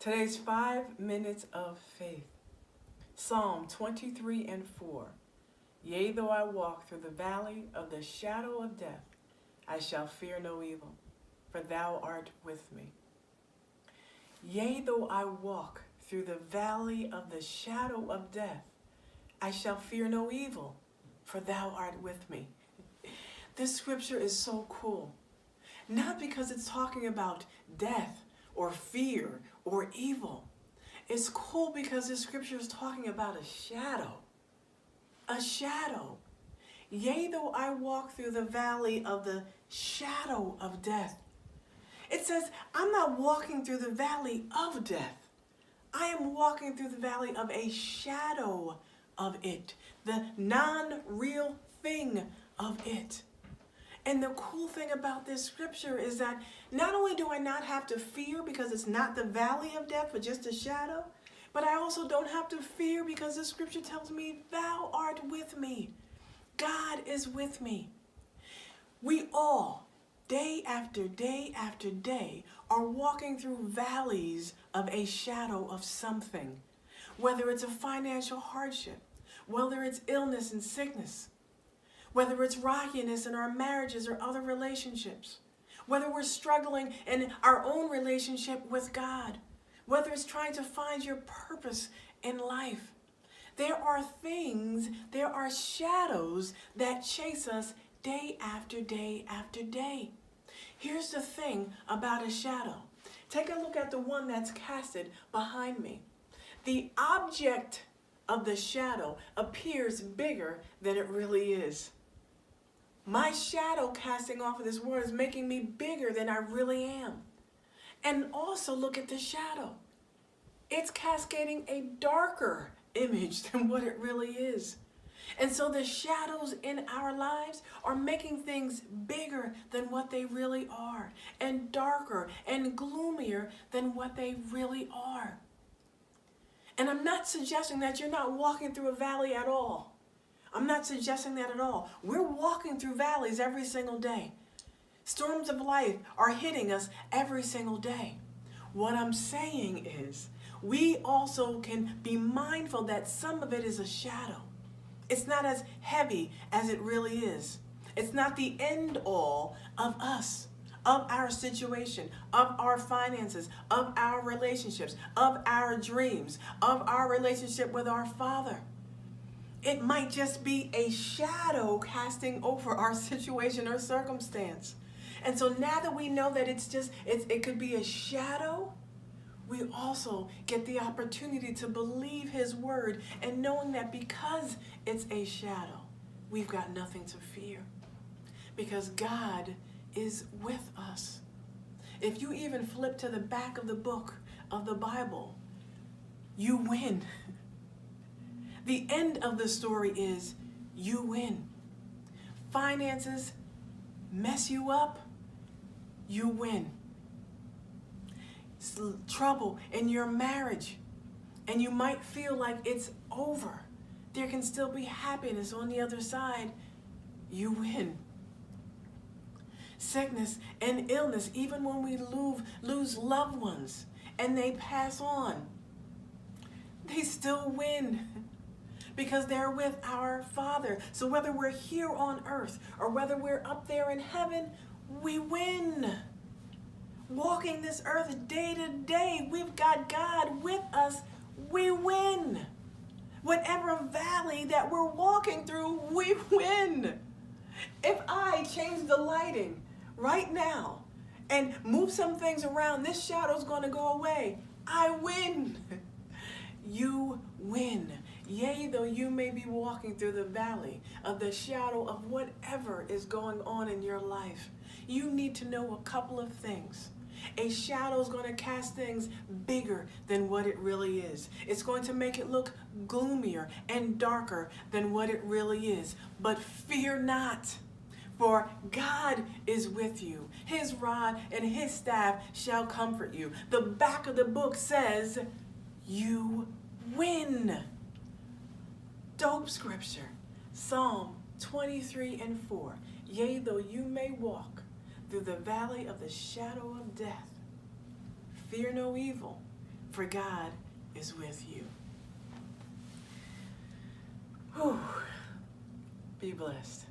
Today's 5 minutes of faith. Psalm 23 and 4. Yea, though I walk through the valley of the shadow of death, I shall fear no evil, for thou art with me. Yea, though I walk through the valley of the shadow of death, I shall fear no evil, for thou art with me. This scripture is so cool. Not because it's talking about death or fear or evil. It's cool because this scripture is talking about a shadow. A shadow. Yea, though I walk through the valley of the shadow of death. It says, I'm not walking through the valley of death. I am walking through the valley of a shadow of it. The non-real thing of it. And the cool thing about this scripture is that not only do I not have to fear because it's not the valley of death, but just a shadow, but I also don't have to fear because the scripture tells me, thou art with me. God is with me. We all, day after day after day, are walking through valleys of a shadow of something. Whether it's a financial hardship, whether it's illness and sickness, whether it's rockiness in our marriages or other relationships, whether we're struggling in our own relationship with God, whether it's trying to find your purpose in life. There are things, there are shadows that chase us day after day after day. Here's the thing about a shadow. Take a look at the one that's casted behind me. The object of the shadow appears bigger than it really is. My shadow casting off of this world is making me bigger than I really am. And also look at the shadow. It's cascading a darker image than what it really is. And so the shadows in our lives are making things bigger than what they really are, and darker and gloomier than what they really are. And I'm not suggesting that you're not walking through a valley at all. I'm not suggesting that at all. We're walking through valleys every single day. Storms of life are hitting us every single day. What I'm saying is, we also can be mindful that some of it is a shadow. It's not as heavy as it really is. It's not the end all of us, of our situation, of our finances, of our relationships, of our dreams, of our relationship with our Father. It might just be a shadow casting over our situation or circumstance. And so now that we know that it could be a shadow, we also get the opportunity to believe His word and knowing that because it's a shadow, we've got nothing to fear because God is with us. If you even flip to the back of the book of the Bible, you win. The end of the story is you win. Finances mess you up, you win. Trouble in your marriage, and you might feel like it's over. There can still be happiness on the other side, you win. Sickness and illness, even when we lose loved ones and they pass on, they still win. Because they're with our Father. So whether we're here on earth or whether we're up there in heaven, we win. Walking this earth day to day, we've got God with us, we win. Whatever valley that we're walking through, we win. If I change the lighting right now and move some things around, this shadow's going to go away. I win. You win. Yea, though you may be walking through the valley of the shadow of whatever is going on in your life, you need to know a couple of things. A shadow is going to cast things bigger than what it really is. It's going to make it look gloomier and darker than what it really is. But fear not, for God is with you. His rod and His staff shall comfort you. The back of the book says, you win. Dope scripture. Psalm 23 and 4. Yea, though you may walk through the valley of the shadow of death, fear no evil, for God is with you. Whew. Be blessed.